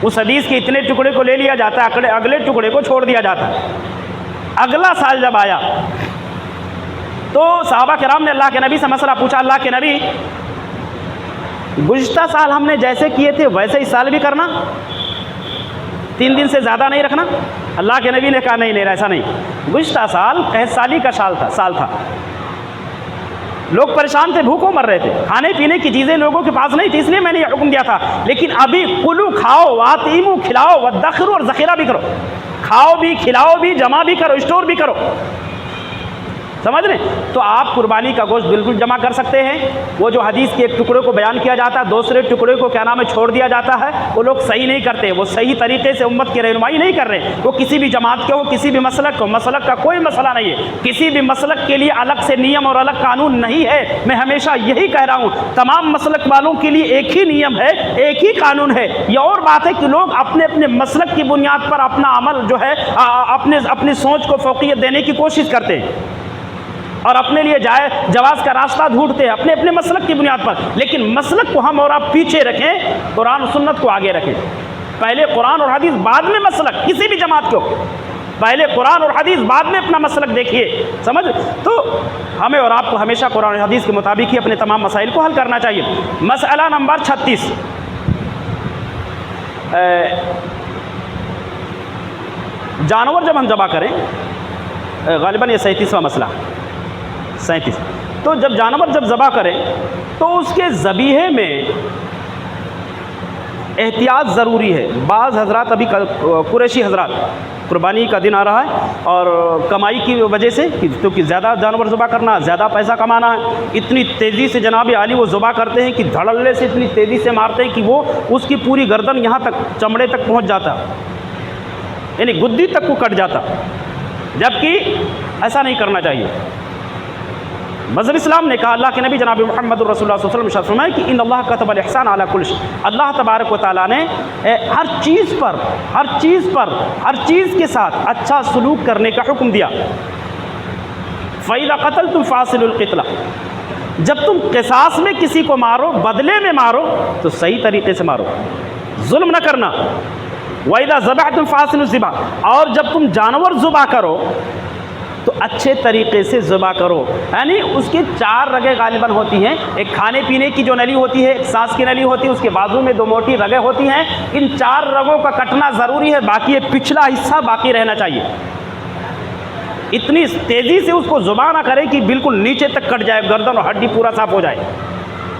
A: اس حدیث کے اتنے ٹکڑے کو لے لیا جاتا ہے، اگلے ٹکڑے کو چھوڑ دیا جاتا ہے۔ اگلا سال جب آیا تو صحابہ کرام نے اللہ کے نبی سے مسئلہ پوچھا، اللہ کے نبی گزشتہ سال ہم نے جیسے کیے تھے ویسے اس سال بھی کرنا، 3 دن سے زیادہ نہیں رکھنا؟ اللہ کے نبی نے کہا نہیں ایسا نہیں، گزشتہ سال قحط سالی کا سال تھا، لوگ پریشان تھے، بھوکوں مر رہے تھے، کھانے پینے کی چیزیں لوگوں کے پاس نہیں تھی، اس لیے میں نے یہ حکم دیا تھا۔ لیکن ابھی کلو، کھاؤ، واتیمو، کھلاؤ، ودخرو، اور ذخیرہ بھی کرو، کھاؤ بھی، کھلاؤ بھی، جمع بھی کرو، اسٹور بھی کرو، سمجھ رہے؟ تو آپ قربانی کا گوشت بالکل جمع کر سکتے ہیں۔ وہ جو حدیث کے ایک ٹکڑے کو بیان کیا جاتا ہے، دوسرے ٹکڑے کو کیا نام ہے چھوڑ دیا جاتا ہے، وہ لوگ صحیح نہیں کرتے، وہ صحیح طریقے سے امت کی رہنمائی نہیں کر رہے، وہ کسی بھی جماعت کے ہو، کسی بھی مسلک کو، مسلک کا کوئی مسئلہ نہیں ہے، کسی بھی مسلک کے لیے الگ سے نیم اور الگ قانون نہیں ہے۔ میں ہمیشہ یہی کہہ رہا ہوں، تمام مسلک والوں کے لیے ایک ہی نیم ہے، ایک ہی قانون ہے۔ یہ اور بات ہے کہ لوگ اپنے اپنے مسلک کی بنیاد پر اپنا عمل جو ہے اپنی سوچ کو فوقیت دینے کی کوشش کرتے ہیں اور اپنے لیے جواز کا راستہ ڈھونڈتے ہیں اپنے اپنے مسلک کی بنیاد پر، لیکن مسلک کو ہم اور آپ پیچھے رکھیں، قرآن و سنت کو آگے رکھیں۔ پہلے قرآن اور حدیث، بعد میں مسلک، کسی بھی جماعت کو پہلے قرآن اور حدیث، بعد میں اپنا مسلک دیکھیے، سمجھ؟ تو ہمیں اور آپ کو ہمیشہ قرآن اور حدیث کے مطابق ہی اپنے تمام مسائل کو حل کرنا چاہیے۔ مسئلہ نمبر 36، جانور جب ہم ذبح کریں، غالباً یہ 37واں مسئلہ، 37، تو جب جانور ذبح کریں تو اس کے ذبیحے میں احتیاط ضروری ہے۔ بعض حضرات، ابھی قریشی حضرات، قربانی کا دن آ رہا ہے اور کمائی کی وجہ سے، کیونکہ زیادہ جانور ذبح کرنا، زیادہ پیسہ کمانا ہے، اتنی تیزی سے جناب عالی وہ ذبح کرتے ہیں کہ دھڑلے سے اتنی تیزی سے مارتے ہیں کہ وہ اس کی پوری گردن یہاں تک چمڑے تک پہنچ جاتا، یعنی گدی تک کو کٹ جاتا، جبکہ ایسا نہیں کرنا چاہیے۔ مذہب اسلام نے کہا، اللہ کے نبی جناب محمد رسول اللہ صلی اللہ علیہ وسلم فرمائے کہ ان اللہ کتب الاحسان علی کل شیء، اللہ تبارک و تعالیٰ نے ہر چیز کے ساتھ اچھا سلوک کرنے کا حکم دیا۔ فَإِذَا قَتَلْتُمْ فَاصِلُوا الْقِتْلَ، جب تم قصاص میں کسی کو مارو، بدلے میں مارو، تو صحیح طریقے سے مارو، ظلم نہ کرنا۔ وَإِذَا ذَبَحْتُمْ فَاصِلُوا الذِّبْحَ، اور جب تم جانور ذبح کرو تو اچھے طریقے سے ذبح کرو، یعنی اس کی 4 رگیں غالباً ہوتی ہیں، ایک کھانے پینے کی جو نلی ہوتی ہے، ایک سانس کی نلی ہوتی ہے، اس کے بازو میں 2 موٹی رگیں ہوتی ہیں، ان 4 رگوں کا کٹنا ضروری ہے، باقی یہ پچھلا حصہ باقی رہنا چاہیے۔ اتنی تیزی سے اس کو ذبح نہ کرے کہ بالکل نیچے تک کٹ جائے، گردن اور ہڈی پورا صاف ہو جائے،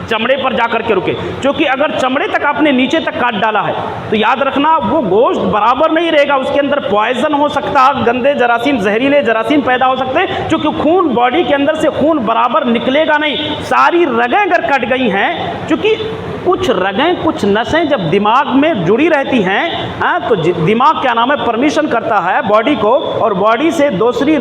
A: چمڑے پر جا کر کے رکے، کیونکہ اگر چمڑے تک آپ نے نیچے تک کاٹ ڈالا ہے تو یاد رکھنا وہ گوشت برابر نہیں رہے گا، اس کے اندر پوائزن ہو سکتا ہے، گندے جراثیم، زہریلے جراثیم پیدا ہو سکتے ہیں، چونکہ خون باڈی کے اندر سے خون برابر نکلے گا نہیں۔ ساری رگیں اگر کٹ گئی ہیں، چونکہ کچھ رگیں، کچھ نسیں جب دماغ میں جڑی رہتی ہیں تو دماغ کیا نام ہے پرمیشن کرتا ہے باڈی کو، اور باڈی سے دوسرے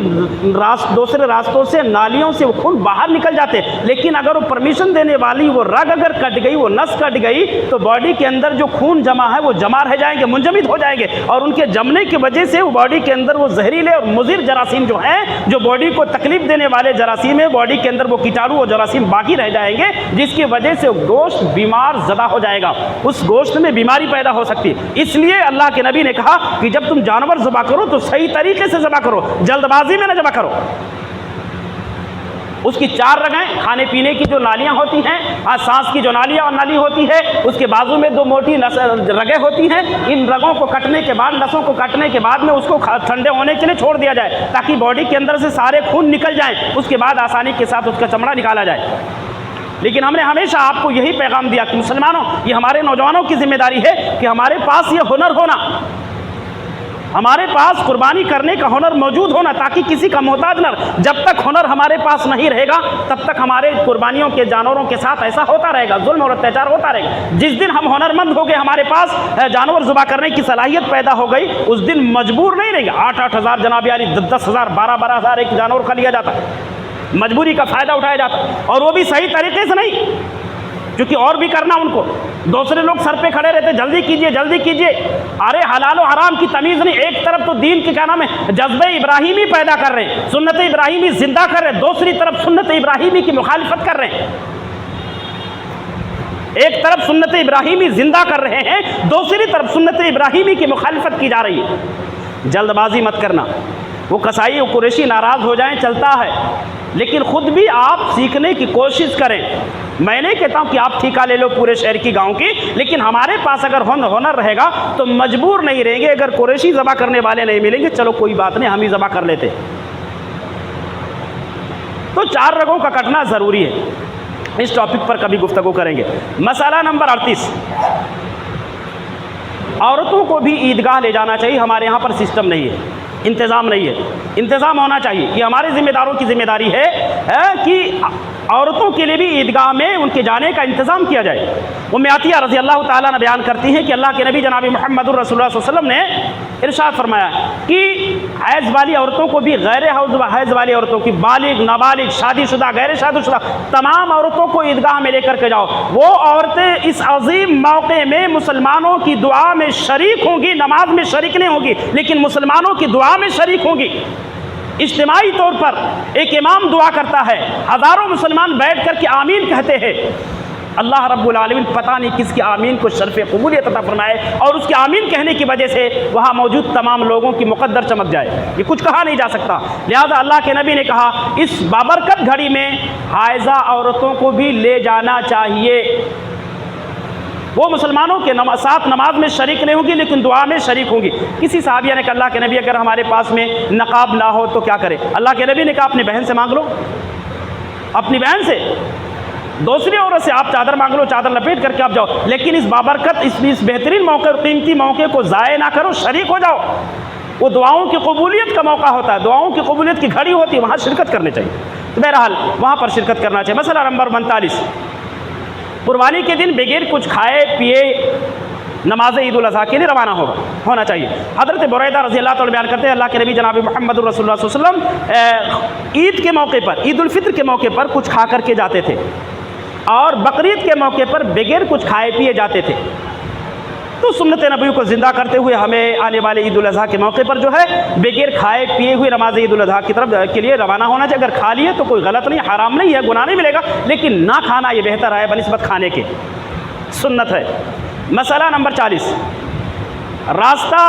A: راستوں سے، نالیوں سے وہ خون باہر نکل جاتے ہیں، لیکن اگر وہ پرمیشن دینے والی وہ رگ اگر کٹ گئی، وہ نس کٹ گئی، تو باڈی کے اندر جو خون جمع ہے وہ جمع رہ جائیں گے، منجمد ہو جائیں گے، اور ان کے جمنے کی وجہ سے وہ باڈی کے اندر وہ زہریلے اور مضر جراثیم جو ہیں، جو باڈی کو تکلیف دینے والے جراثیم ہیں، باڈی کے اندر وہ کیٹاڑو اور جراثیم باقی رہ جائیں گے، جس کی وجہ سے گوشت بیمار زدہ ہو جائے گا، اس گوشت میں بیماری پیدا ہو سکتی ہے۔ اس لیے اللہ کے نبی نے کہا کہ جب تم جانور ذبح کرو تو صحیح طریقے سے ذبح کرو، جلد بازی میں نہ ذبح کرو۔ اس کی 4 رگیں، کھانے پینے کی جو نالیاں ہوتی ہیں، سانس کی جو نالی ہوتی ہے، اس کے بازو میں 2 موٹی رگیں ہوتی ہیں، ان رگوں کو کٹنے کے بعد، نسوں کو کٹنے کے بعد میں اس کو ٹھنڈے ہونے کے لیے چھوڑ دیا جائے، تاکہ باڈی کے اندر سے سارے خون نکل جائیں، اس کے بعد آسانی کے ساتھ اس کا چمڑا نکالا جائے۔ لیکن ہم نے ہمیشہ آپ کو یہی پیغام دیا کہ مسلمانوں، یہ ہمارے نوجوانوں کی ذمہ داری ہے کہ ہمارے پاس یہ ہنر ہونا، ہمارے پاس قربانی کرنے کا ہنر موجود ہونا، تاکہ کسی کا محتاج نہ رہے۔ جب تک ہنر ہمارے پاس نہیں رہے گا تب تک ہمارے قربانیوں کے جانوروں کے ساتھ ایسا ہوتا رہے گا، ظلم اور اتیاچار ہوتا رہے گا۔ جس دن ہم ہنرمند ہو گئے، ہمارے پاس جانور ذبح کرنے کی صلاحیت پیدا ہو گئی، اس دن مجبور نہیں رہیں گے۔ 8-8 ہزار جناب عالی، 10-10 ہزار، 12-12 ہزار ایک جانور کا لیا جاتا، مجبوری کا فائدہ اٹھایا جاتا، اور وہ بھی صحیح طریقے سے نہیں، کیونکہ اور بھی کرنا ان کو، دوسرے لوگ سر پہ کھڑے رہتے، جلدی کیجئے جلدی کیجئے، ارے حلال و حرام کی تمیز نہیں، ایک طرف تو دین کے کیا نام ہے جذبہ ابراہیمی پیدا کر رہے ہیں، سنت ابراہیمی زندہ کر رہے ہیں، دوسری طرف سنت ابراہیمی کی مخالفت کر رہے ہیں۔ ایک طرف سنت ابراہیمی زندہ کر رہے ہیں، دوسری طرف سنت ابراہیمی کی مخالفت کی جا رہی ہے۔ جلد بازی مت کرنا، وہ قصائی و قریشی ناراض ہو جائیں چلتا ہے، لیکن خود بھی آپ سیکھنے کی کوشش کریں۔ میں نہیں کہتا ہوں کہ آپ ٹھیکہ لے لو پورے شہر کی گاؤں کی، لیکن ہمارے پاس اگر ہنر رہے گا تو مجبور نہیں رہیں گے۔ اگر قریشی ذبح کرنے والے نہیں ملیں گے، چلو کوئی بات نہیں، ہم ہی ذبح کر لیتے۔ تو 4 رگوں کا کٹنا ضروری ہے۔ اس ٹاپک پر کبھی گفتگو کریں گے۔ مسئلہ نمبر 38، عورتوں کو بھی عیدگاہ لے جانا چاہیے۔ ہمارے یہاں پر سسٹم نہیں ہے، انتظام نہیں ہے، انتظام ہونا چاہیے۔ یہ ہمارے ذمہ داروں کی ذمہ داری ہے کہ عورتوں کے لیے بھی عیدگاہ میں ان کے جانے کا انتظام کیا جائے۔ ام عطیہ رضی اللہ تعالیٰ نے بیان کرتی ہیں کہ اللہ کے نبی جناب محمد الرسول اللہ صلی اللہ علیہ وسلم نے ارشاد فرمایا کہ حیض والی عورتوں کو بھی، غیر حیض والی عورتوں کی، بالغ، نابالغ، شادی شدہ، غیر شادی شدہ، تمام عورتوں کو عیدگاہ میں لے کر کے جاؤ۔ وہ عورتیں اس عظیم موقع میں مسلمانوں کی دعا میں شریک ہوں گی، نماز میں شریک نہیں ہوں گی، لیکن مسلمانوں کی دعا میں شریک ہوں گی۔ اجتماعی طور پر ایک امام دعا کرتا ہے، ہزاروں مسلمان بیٹھ کر کے آمین کہتے ہیں۔ اللہ رب العالمین پتہ نہیں کس کی آمین کو شرف قبولیت عطا فرمائے، اور اس کے آمین کہنے کی وجہ سے وہاں موجود تمام لوگوں کی مقدر چمک جائے۔ یہ کچھ کہا نہیں جا سکتا، لہذا اللہ کے نبی نے کہا اس بابرکت گھڑی میں حائضہ عورتوں کو بھی لے جانا چاہیے۔ وہ مسلمانوں کے ساتھ نماز میں شریک نہیں ہوں گی، لیکن دعا میں شریک ہوں گی۔ کسی صحابیہ نے کہا اللہ کے نبی اگر ہمارے پاس میں نقاب نہ ہو تو کیا کرے؟ اللہ کے نبی نے کہا اپنی بہن سے مانگ لو، اپنی بہن سے، دوسری عورت سے آپ چادر مانگ لو، چادر لپیٹ کر کے آپ جاؤ، لیکن اس بابرکت، اس بہترین موقع اور قیمتی موقع کو ضائع نہ کرو، شریک ہو جاؤ۔ وہ دعاؤں کی قبولیت کا موقع ہوتا ہے، دعاؤں کی قبولیت کی گھڑی ہوتی ہے، وہاں شرکت کرنی چاہیے۔ تو بہرحال وہاں پر شرکت کرنا چاہیے۔ مسئلہ نمبر 45، قربانی کے دن بغیر کچھ کھائے پیے نماز عید الاضحیٰ کے لیے روانہ ہونا چاہیے۔ حضرت بریدہ رضی اللہ تعالیٰ بیان کرتے ہیں اللہ کے نبی جناب محمد الرسول اللہ صلی اللہ علیہ وسلم عید کے موقع پر، عید الفطر کے موقع پر کچھ کھا کر کے جاتے تھے، اور بقرعید کے موقع پر بغیر کچھ کھائے پیے جاتے تھے۔ تو سنت نبوی کو زندہ کرتے ہوئے ہمیں آنے والے عید الاضحیٰ کے موقع پر جو ہے بغیر کھائے پیے ہوئے نماز عید الاضحیٰ کی طرف کے لیے روانہ ہونا چاہیے۔ اگر کھا لیے تو کوئی غلط نہیں، حرام نہیں ہے، گناہ نہیں ملے گا، لیکن نہ کھانا یہ بہتر ہے بنسبت کھانے کے، سنت ہے۔ مسئلہ نمبر 40، راستہ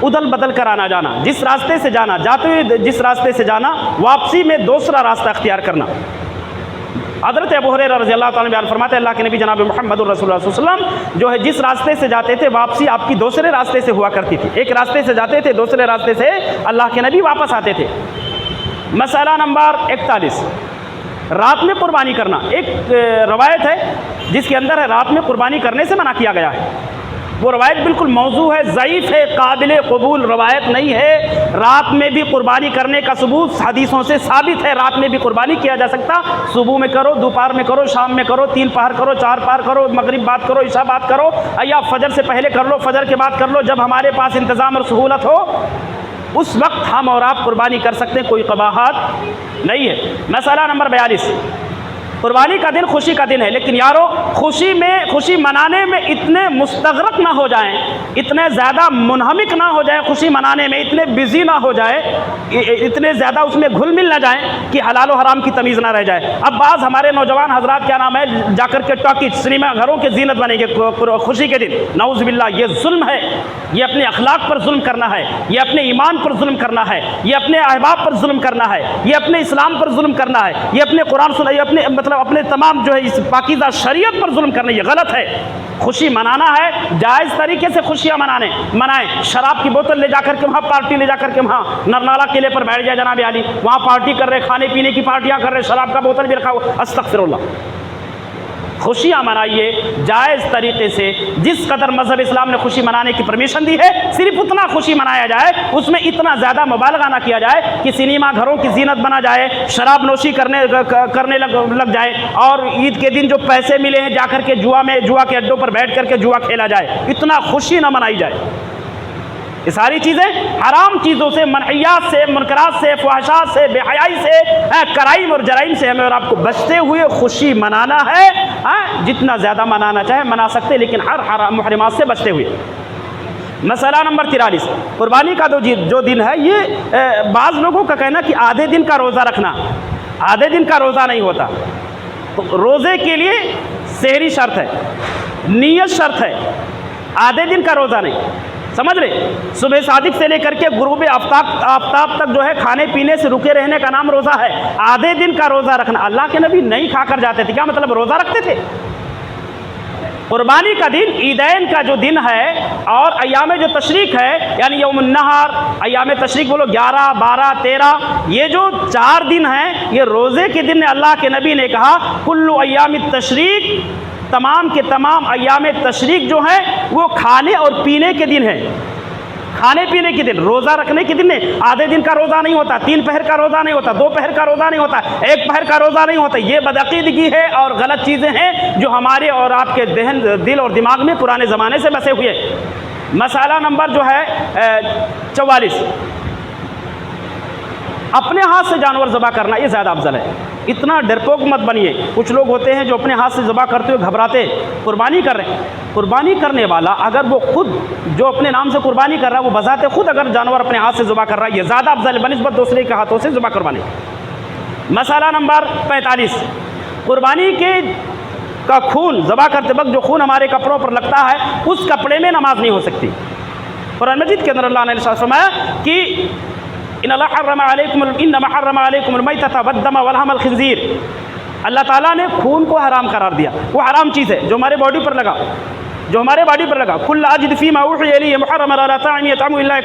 A: ادل بدل کر آنا جانا، جس راستے سے جانا، جاتے ہوئے جس راستے سے جانا، واپسی میں دوسرا راستہ اختیار کرنا۔ حضرت ابو ہریرہ رضی اللہ تعالیٰ بیان فرماتے ہیں اللہ کے نبی جناب محمد الرسول اللہ صلی اللہ علیہ وسلم جو ہے جس راستے سے جاتے تھے واپسی آپ کی دوسرے راستے سے ہوا کرتی تھی۔ ایک راستے سے جاتے تھے، دوسرے راستے سے اللہ کے نبی واپس آتے تھے۔ مسئلہ نمبر 41، رات میں قربانی کرنا۔ ایک روایت ہے جس کے اندر ہے رات میں قربانی کرنے سے منع کیا گیا ہے۔ وہ روایت بالکل موضوع ہے، ضعیف ہے، قابل قبول روایت نہیں ہے۔ رات میں بھی قربانی کرنے کا ثبوت حدیثوں سے ثابت ہے، رات میں بھی قربانی کیا جا سکتا۔ صبح میں کرو، دوپہر میں کرو، شام میں کرو، 3 پہر کرو، 4 پہر کرو، مغرب بعد کرو، عشاء بعد کرو، یا فجر سے پہلے کر لو، فجر کے بعد کر لو، جب ہمارے پاس انتظام اور سہولت ہو اس وقت ہم اور آپ قربانی کر سکتے ہیں، کوئی قباحت نہیں ہے۔ مسئلہ نمبر 42، قربانی کا دن خوشی کا دن ہے، لیکن یارو خوشی منانے میں اتنے مستغرق نہ ہو جائیں، اتنے زیادہ منہمک نہ ہو جائیں، خوشی منانے میں اتنے بزی نہ ہو جائیں، اتنے زیادہ اس میں گھل مل نہ جائیں کہ حلال و حرام کی تمیز نہ رہ جائے۔ اب بعض ہمارے نوجوان حضرات کیا نام ہے جا کر کے ٹاکیز، سنیما گھروں کے زینت بنیں گے خوشی کے دن، نعوذ باللہ، یہ ظلم ہے، یہ اپنے اخلاق پر ظلم کرنا ہے، یہ اپنے ایمان پر ظلم کرنا ہے، یہ اپنے احباب پر ظلم کرنا ہے، یہ اپنے اسلام پر ظلم کرنا ہے، یہ اپنے قرآن سننا، یہ اپنے تمام جو ہے اس پاکیزہ شریعت پر ظلم کرنا، یہ غلط ہے۔ خوشی منانا ہے، جائز طریقے سے خوشیاں منائیں۔ شراب کی بوتل لے جا کر کے وہاں، پارٹی لے جا کر کے وہاں نرنالا قلعے پر بیٹھ جائے جناب علی، وہاں پارٹی کر رہے، کھانے پینے کی پارٹیاں کر رہے، شراب کا بوتل بھی رکھا ہوا، استغفر اللہ۔ خوشیاں منائیے جائز طریقے سے، جس قدر مذہب اسلام نے خوشی منانے کی پرمیشن دی ہے صرف اتنا خوشی منایا جائے، اس میں اتنا زیادہ مبالغہ نہ کیا جائے کہ سنیما گھروں کی زینت بنا جائے، شراب نوشی کرنے لگ جائے، اور عید کے دن جو پیسے ملے ہیں جا کر کے جوا کے اڈوں پر بیٹھ کر کے جوا کھیلا جائے، اتنا خوشی نہ منائی جائے۔ یہ ساری چیزیں حرام چیزوں سے، منحیات سے، منکرات سے، فحشات سے، بے حیائی سے، کرائم اور جرائم سے ہمیں اور آپ کو بچتے ہوئے خوشی منانا ہے۔ جتنا زیادہ منانا چاہے منا سکتے، لیکن ہر حرام محرمات سے بچتے ہوئے۔ مسئلہ نمبر 43، قربانی کا جو دن ہے، یہ بعض لوگوں کا کہنا کہ آدھے دن کا روزہ رکھنا، آدھے دن کا روزہ نہیں ہوتا، تو روزے کے لیے سحری شرط ہے، نیت شرط ہے، آدھے دن کا روزہ نہیں، سمجھ رہے؟ صبح صادق سے لے کر کے غروب آفتاب تک جو ہے کھانے پینے سے رکے رہنے کا نام روزہ ہے، آدھے دن کا روزہ رکھنا۔ اللہ کے نبی نہیں کھا کر جاتے تھے، کیا مطلب روزہ رکھتے تھے؟ قربانی کا دن عیدین کا جو دن ہے اور ایام جو تشریق ہے، یعنی یوم النحر، ایام تشریق بولو 11 12 13، یہ جو 4 دن ہیں یہ روزے کے دن اللہ کے نبی نے کہا کل ایام التشریق، تمام کے تمام ایام تشریق جو ہیں وہ کھانے اور پینے کے دن ہیں، کھانے پینے کے دن، روزہ رکھنے کے دن نہیں۔ آدھے دن کا روزہ نہیں ہوتا، 3 پہر کا روزہ نہیں ہوتا، 2 پہر کا روزہ نہیں ہوتا، 1 پہر کا روزہ نہیں ہوتا۔ یہ بدعقیدگی ہے اور غلط چیزیں ہیں جو ہمارے اور آپ کے دل اور دماغ میں پرانے زمانے سے بسے ہوئے۔ مسئلہ نمبر جو ہے 44، اپنے ہاتھ سے جانور ذبح کرنا یہ زیادہ افضل ہے۔ اتنا ڈرپوک مت بنیے، کچھ لوگ ہوتے ہیں جو اپنے ہاتھ سے ذبح کرتے ہوئے گھبراتے، قربانی کر رہے ہیں۔ قربانی کرنے والا اگر وہ خود جو اپنے نام سے قربانی کر رہا ہے وہ بذات خود اگر جانور اپنے ہاتھ سے ذبح کر رہا ہے یہ زیادہ افضل ہے بنسبت دوسرے کے ہاتھوں سے ذبح کروانے۔ مسئلہ نمبر 45، قربانی کا خون ذبح کرتے وقت جو خون ہمارے کپڑوں پر لگتا ہے اس کپڑے میں نماز نہیں ہو سکتی۔ قرآن مجید کے اندر اللہ نے ارشاد فرمایا کہ انما حرم علیکم المیتۃ والدم ولحم الخنزیر، اللہ تعالیٰ نے خون کو حرام قرار دیا، وہ حرام چیز ہے جو ہمارے باڈی پر لگا، جو ہمارے باڈی پر لگا۔ کل اجد فیما اوحی الی محرما علی طاعم یطعمہ الا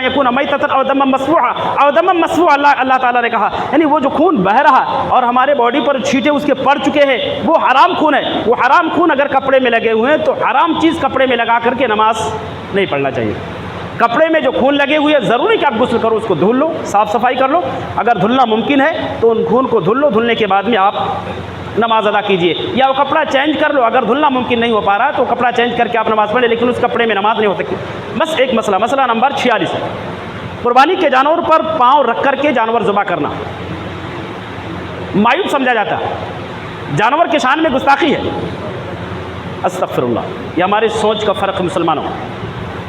A: یکون میتۃ او دما مسفوحا او دما مسفوحا، اللہ تعالیٰ نے کہا یعنی وہ جو خون بہہ رہا اور ہمارے باڈی پر چھینٹے اس کے پڑ چکے ہیں وہ حرام خون ہے۔ وہ حرام خون اگر کپڑے میں لگے ہوئے ہیں تو حرام چیز کپڑے میں لگا کر کے نماز نہیں پڑھنا چاہیے۔ کپڑے میں جو خون لگے ہوئے ضروری کہ آپ غسل کرو، اس کو دھل لو، صاف صفائی کر لو، اگر دھلنا ممکن ہے تو ان خون کو دھل لو، دھلنے کے بعد میں آپ نماز ادا کیجئے، یا وہ کپڑا چینج کر لو، اگر دھلنا ممکن نہیں ہو پا رہا تو کپڑا چینج کر کے آپ نماز پڑھیں، لیکن اس کپڑے میں نماز نہیں ہو سکتی۔ بس ایک مسئلہ نمبر 46، قربانی کے جانور پر پاؤں رکھ کر کے جانور ذبح کرنا معیوب سمجھا جاتا ہے، جانور کے شان میں گستاخی ہے۔ استغفر اللہ، یہ ہماری سوچ کا فرق ہے مسلمانوں۔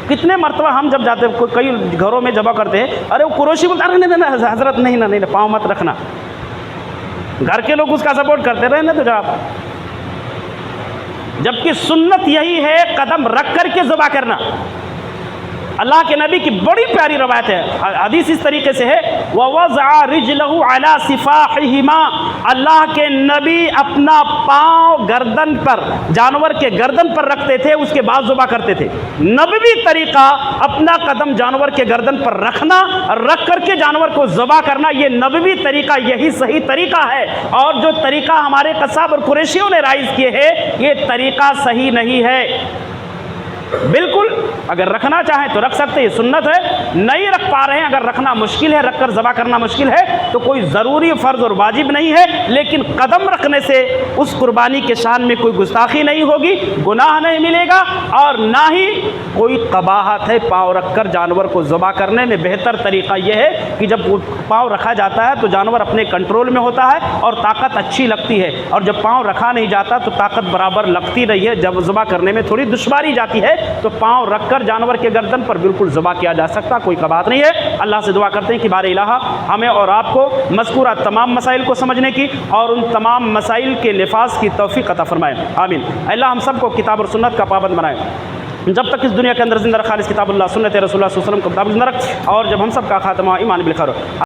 A: کتنے مرتبہ ہم جب جاتے ہیں کئی گھروں میں ذبح کرتے ہیں، ارے وہ قریشی بولتا ہے نہیں حضرت نہیں پاؤں مت رکھنا، گھر کے لوگ اس کا سپورٹ کرتے رہے نا تو جناب، جبکہ سنت یہی ہے قدم رکھ کر کے ذبح کرنا۔ اللہ کے نبی کی بڑی پیاری روایت ہے، حدیث اس طریقے سے ہے وَوَضَعَ رِجْلَهُ عَلَى صِفَاحِهِمَا، اللہ کے نبی اپنا پاؤں گردن پر، جانور کے گردن پر رکھتے تھے، اس کے بعد ذبح کرتے تھے۔ نبوی طریقہ اپنا قدم جانور کے گردن پر رکھنا، رکھ کر کے جانور کو ذبح کرنا، یہ نبوی طریقہ، یہی صحیح طریقہ ہے۔ اور جو طریقہ ہمارے قصاب اور قریشیوں نے رائج کیے ہیں یہ طریقہ صحیح نہیں ہے۔ بالکل اگر رکھنا چاہیں تو رکھ سکتے، یہ سنت ہے، نہیں رکھ پا رہے ہیں، اگر رکھنا مشکل ہے، رکھ کر ذبح کرنا مشکل ہے تو کوئی ضروری فرض اور واجب نہیں ہے، لیکن قدم رکھنے سے اس قربانی کے شان میں کوئی گستاخی نہیں ہوگی، گناہ نہیں ملے گا، اور نہ ہی کوئی قباحت ہے پاؤں رکھ کر جانور کو ذبح کرنے میں۔ بہتر طریقہ یہ ہے کہ جب پاؤں رکھا جاتا ہے تو جانور اپنے کنٹرول میں ہوتا ہے اور طاقت اچھی لگتی ہے، اور جب پاؤں رکھا نہیں جاتا تو طاقت برابر لگتی نہیں ہے، جب ذبح کرنے میں تھوڑی دشواری جاتی ہے تو پاؤں رکھ کر جانور کے گردن پر بالکل ذبح کیا جا سکتا، کوئی قباحت نہیں ہے۔ اللہ سے دعا کرتے ہیں کہ بار الہ ہمیں اور آپ کو مذکورہ تمام مسائل کو سمجھنے کی اور ان تمام مسائل کے نفاذ کی توفیق عطا فرمائے، آمین۔ اللہ ہم سب کو کتاب اور سنت کا پابند بنائے، جب تک اس دنیا کے اندر زندہ رکھ، خالص کتاب اللہ سنت رسول اللہ صلی اللہ علیہ وسلم کو زندہ رکھ، اور جب ہم سب کا خاتمہ ایمان بالخیر ہو۔